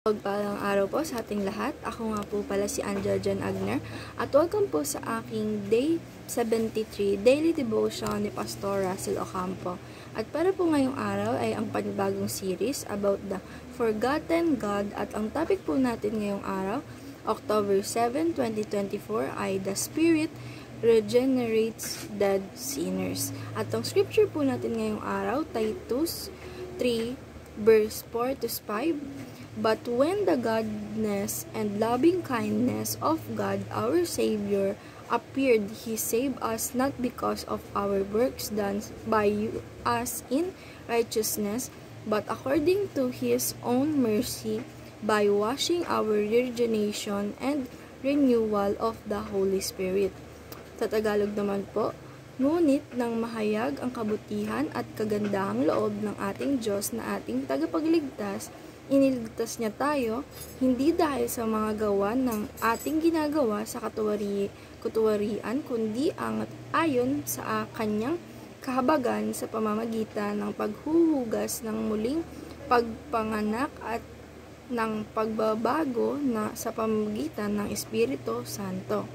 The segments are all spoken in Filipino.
Pagpalang araw po sa ating lahat. Ako nga po pala si Angela Jan Agner at welcome po sa aking Day 73 Daily Devotion ni Pastor Russell Ocampo. At para po ngayong araw ay ang panibagong series about the Forgotten God at ang topic po natin ngayong araw, October 7, 2024 ay The Spirit Regenerates Dead Sinners. At ang scripture po natin ngayong araw, Titus 3 verse 4 to 5. But when the goodness and loving kindness of God our Savior appeared, He saved us not because of our works done by us in righteousness, but according to His own mercy, by washing our regeneration and renewal of the Holy Spirit. Sa Tagalog naman po, ngunit nang mahayag ang kabutihan at kagandahang loob ng ating Diyos na ating tagapagligtas, iniligtas niya tayo, hindi dahil sa mga gawa ng ating ginagawa sa katuwarian, kundi ang ayon sa kanyang kahabagan sa pamamagitan ng paghuhugas ng muling pagpanganak at ng pagbabago na sa pamamagitan ng Espiritu Santo.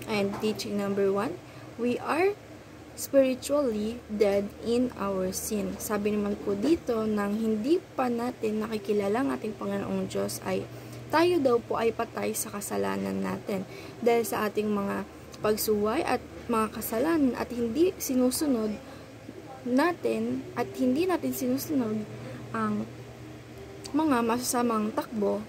And teaching number 1, we are spiritually dead in our sin. Sabi naman po dito, nang hindi pa natin nakikilala ang ating Panginoong Diyos ay tayo daw po ay patay sa kasalanan natin dahil sa ating mga pagsuway at mga kasalanan at hindi sinusunod natin ang mga masasamang takbo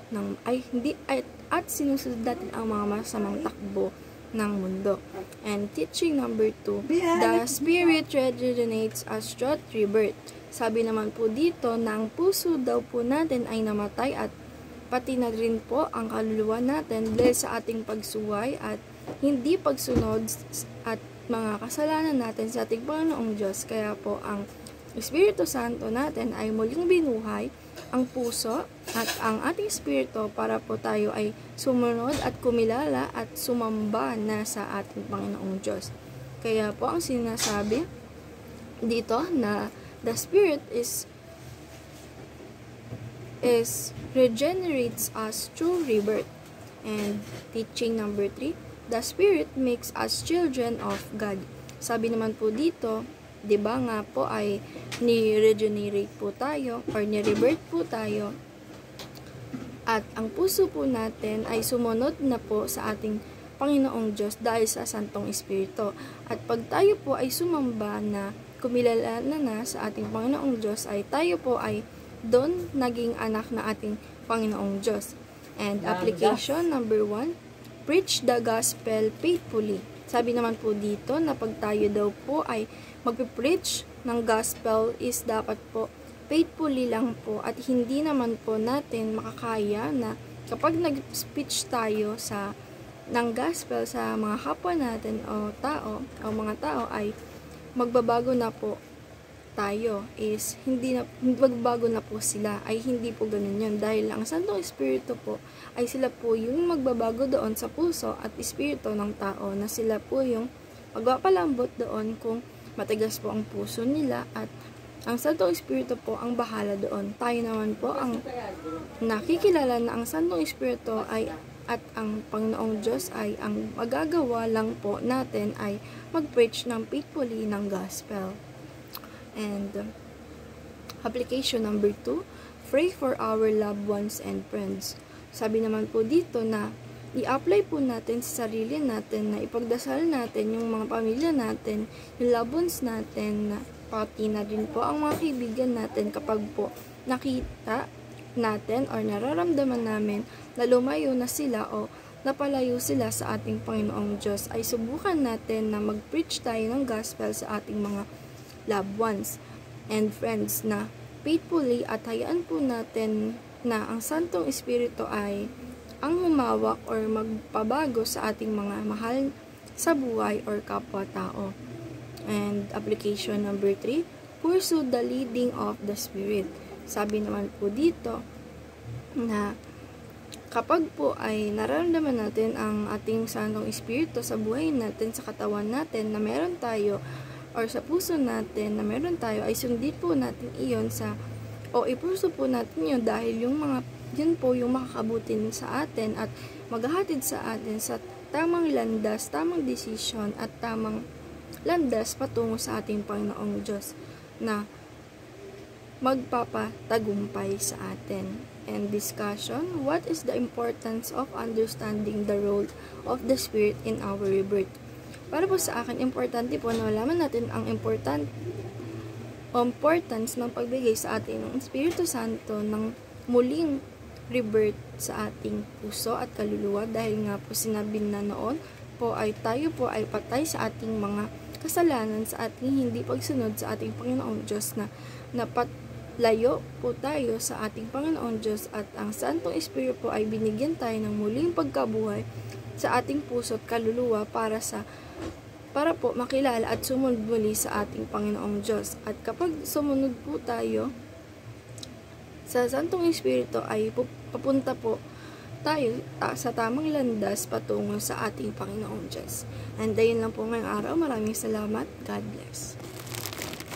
at sinusunod natin ang mga masasamang takbo ng mundo. And teaching number 2, the Spirit regenerates us through rebirth. Sabi naman po dito na ang puso daw po natin ay namatay at pati na rin po ang kaluluwa natin dahil sa ating pagsuway at hindi pagsunod at mga kasalanan natin sa ating Panginoong Diyos. Kaya po ang Espiritu Santo natin ay muling binuhay ang puso at ang ating espiritu para po tayo ay sumunod at kumilala at sumamba na sa ating Panginoong Diyos. Kaya po ang sinasabi dito na the Spirit is regenerates us through rebirth. And teaching number 3, the Spirit makes us children of God. Sabi naman po dito, diba nga po ay ni-regenerate po tayo or ni-rebirth po tayo at ang puso po natin ay sumunod na po sa ating Panginoong Diyos dahil sa Santong Espiritu. At pag tayo po ay sumamba na kumilala na sa ating Panginoong Diyos ay tayo po ay doon naging anak na ating Panginoong Diyos. And application number 1, preach the gospel faithfully. Sabi naman po dito na pag tayo daw po ay magpipreach ng gospel is dapat po faithfully lang po at hindi naman po natin makakaya na kapag nag-speech tayo ng gospel sa mga kapwa natin o mga tao ay magbabago na po tayo is magbabago na po sila ay hindi po ganun yun dahil ang Santong Espiritu po ay sila po yung magbabago doon sa puso at espiritu ng tao na sila po yung magpapalambot doon kung matigas po ang puso nila at ang Santong Espiritu po ang bahala doon. Tayo naman po ang nakikilala na ang Santong Espiritu at ang Panginoong Diyos ay ang magagawa lang po natin ay mag-preach ng faithfully ng gospel. And application number 2, pray for our loved ones and friends. Sabi naman po dito na i-apply po natin sa sarili natin na ipagdasal natin yung mga pamilya natin, yung loved ones natin, pati na rin po ang mga kaibigan natin kapag po nakita natin or nararamdaman namin na lumayo na sila o napalayo sila sa ating Panginoong Diyos, ay subukan natin na mag-preach tayo ng gospel sa ating mga loved ones and friends na faithfully at hayaan po natin na ang Santong Espiritu ay ang humawak or magpabago sa ating mga mahal sa buhay or kapwa-tao. And application number 3, pursue the leading of the Spirit. Sabi naman po dito na kapag po ay nararamdaman natin ang ating Santong Espiritu sa buhay natin, sa katawan natin na meron tayo or sa puso natin na meron tayo, ay sundin po natin iyon o ipuso po natin yun dahil yung mga yun po yung makakabutin sa atin at maghahatid sa atin sa tamang landas, tamang desisyon at tamang landas patungo sa ating Panginoong Diyos na magpapatagumpay sa atin. And discussion, what is the importance of understanding the role of the Spirit in our rebirth? Para po sa akin, importante po na malaman natin ang importance ng pagbigay sa atin ng Espiritu Santo ng muling rebirth sa ating puso at kaluluwa, dahil nga po sinabi na noon po ay tayo po ay patay sa ating mga kasalanan, sa ating hindi pagsunod sa ating Panginoong Diyos, na napatlayo po tayo sa ating Panginoong Diyos, at ang Santong Espiritu po ay binigyan tayo ng muling pagkabuhay sa ating puso at kaluluwa para po makilala at sumunod muli sa ating Panginoong Diyos. At kapag sumunod po tayo sa Santong Espiritu ay papunta po tayo sa tamang landas patungo sa ating Panginoong Diyos. And ayun lang po ngayong araw. Maraming salamat. God bless.